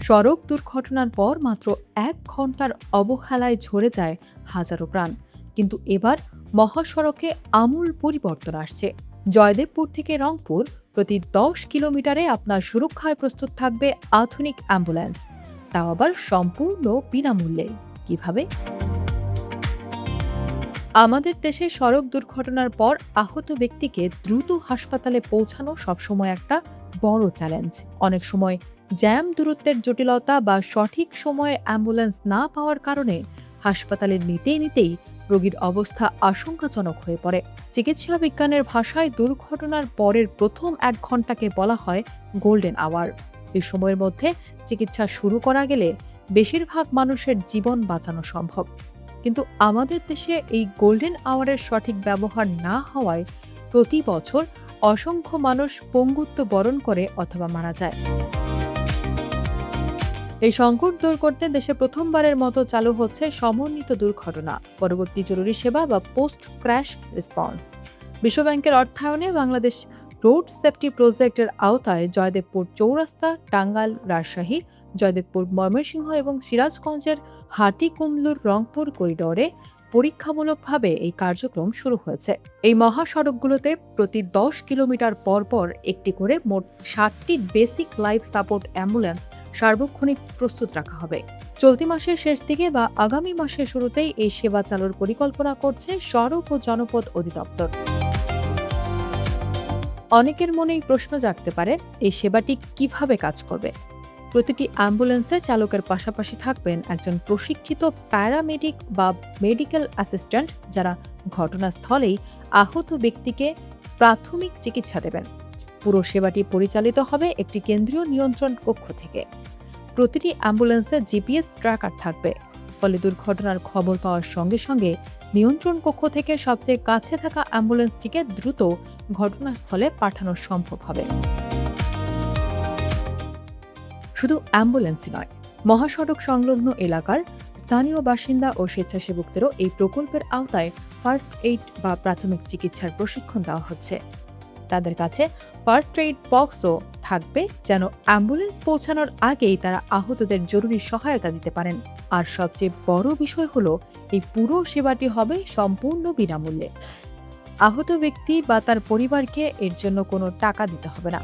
সড়ক দুর্ঘটনার পর মাত্র ১ ঘন্টার অবহেলায় ঝরে যায় হাজারো প্রাণ। কিন্তু এবার মহাসড়কে আমূল পরিবর্তন আসছে। জয়দেবপুর থেকে রংপুর প্রতি ১০ কিলোমিটারে আপনার সুরক্ষায় প্রস্তুত থাকবে আধুনিক অ্যাম্বুলেন্স, তাও আবার সম্পূর্ণ বিনামূল্যে। কিভাবে? আমাদের দেশে সড়ক দুর্ঘটনার পর আহত ব্যক্তিকে দ্রুত হাসপাতালে পৌঁছানো সবসময় একটা বড় চ্যালেঞ্জ। অনেক সময় জ্যাম, দূরত্বের জটিলতা বা সঠিক সময়ে অ্যাম্বুলেন্স না পাওয়ার কারণে হাসপাতালে নিতেই রোগীর অবস্থা আশঙ্কাজনক হয়ে পড়ে। চিকিৎসা বিজ্ঞানের ভাষায় দুর্ঘটনার পরের প্রথম ১ ঘন্টাকে বলা হয় গোল্ডেন আওয়ার। এই সময়ের মধ্যে চিকিৎসা শুরু করা গেলে বেশিরভাগ মানুষের জীবন বাঁচানো সম্ভব। কিন্তু আমাদের দেশে এই গোল্ডেন আওয়ারের সঠিক ব্যবহার না হওয়ায় প্রতি বছর অসংখ্য মানুষ পঙ্গুত্ব বরণ করে অথবা মারা যায়। এই সংকট দূর করতে দেশে প্রথমবারের মতো চালু হচ্ছে সমন্বিত দুর্ঘটনা পরবর্তী জরুরি সেবা বা পোস্ট ক্র্যাশ রেসপন্স। বিশ্বব্যাংকের অর্থায়নে বাংলাদেশ রোড সেফটি প্রজেক্টের আওতায় জয়দেবপুর চৌরাস্তা, টাঙ্গাইল, রাজশাহী, জয়দেবপুর, ময়মনসিংহ এবং সিরাজগঞ্জের হাটিকুমলুর রংপুর করিডোরে পরীক্ষামূলকভাবে এই কার্যক্রম শুরু হয়েছে। এই মহাসড়কগুলোতে প্রতি ১০ কিলোমিটার পর পর একটি করে মোট ৬০টি বেসিক লাইফ সাপোর্ট অ্যাম্বুলেন্স সার্বক্ষণিক প্রস্তুত রাখা হবে। চলতি মাসের শেষ দিকে বা আগামী মাসের শুরুতেই এই সেবা চালুর পরিকল্পনা করছে সড়ক ও জনপথ অধিদপ্তর। অনেকের মনেই প্রশ্ন জাগতে পারে, এই সেবাটি কিভাবে কাজ করবে? প্রতিটি অ্যাম্বুলেন্সে চালকের পাশাপাশি থাকবেন একজন প্রশিক্ষিত প্যারামেডিক বা মেডিকেল অ্যাসিস্ট্যান্ট, যারা ঘটনাস্থলেই আহত ব্যক্তিকে প্রাথমিক চিকিৎসা দেবেন। পুরো সেবাটি পরিচালিত হবে একটি কেন্দ্রীয় নিয়ন্ত্রণ কক্ষ থেকে। প্রতিটি অ্যাম্বুলেন্সে জিপিএস ট্র্যাকার থাকবে, ফলে দুর্ঘটনার খবর পাওয়ার সঙ্গে সঙ্গে নিয়ন্ত্রণ কক্ষ থেকে সবচেয়ে কাছে থাকা অ্যাম্বুলেন্সটিকে দ্রুত ঘটনাস্থলে পাঠানো সম্ভব হবে। শুধু অ্যাম্বুলেন্সই নয়, মহাসড়ক সংলগ্ন এলাকার স্থানীয় বাসিন্দা ও স্বেচ্ছাসেবকদেরও এই প্রকল্পের আওতায় ফার্স্ট এইড বা প্রাথমিক চিকিৎসার প্রশিক্ষণ দেওয়া হচ্ছে। তাদের কাছে ফার্স্ট এইড বক্সও থাকবে, যেন অ্যাম্বুলেন্স পৌঁছানোর আগেই তারা আহতদের জরুরি সহায়তা দিতে পারেন। আর সবচেয়ে বড় বিষয় হলো, এই পুরো সেবাটি হবে সম্পূর্ণ বিনামূল্যে। আহত ব্যক্তি বা তার পরিবারকে এর জন্য কোনো টাকা দিতে হবে না।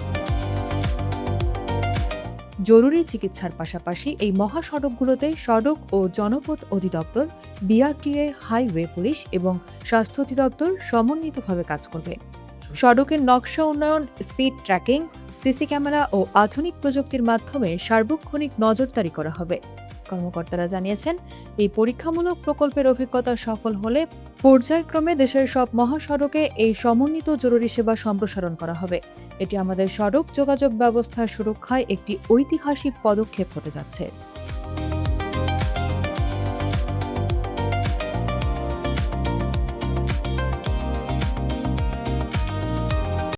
জরুরি চিকিৎসার পাশাপাশি এই মহাসড়কগুলোতে সড়ক ও জনপথ অধিদপ্তর, বিআরটিএ, হাইওয়ে পুলিশ এবং স্বাস্থ্য অধিদপ্তর সমন্বিতভাবে কাজ করবে। সড়কের নকশা উন্নয়ন, স্পিড ট্র্যাকিং, সিসি ক্যামেরা ও আধুনিক প্রযুক্তির মাধ্যমে সার্বক্ষণিক নজরদারি করা হবে। কর্মকর্তারা জানিয়েছেন, এই পরীক্ষামূলক প্রকল্পের অভিজ্ঞতা সফল হলে পর্যায়ক্রমে দেশের সব মহাসড়কে এই সমন্বিত জরুরি সেবা সম্প্রসারণ করা হবে। এটি আমাদের সড়ক যোগাযোগ ব্যবস্থার সুরক্ষায় একটি ঐতিহাসিক পদক্ষেপ হতে যাচ্ছে।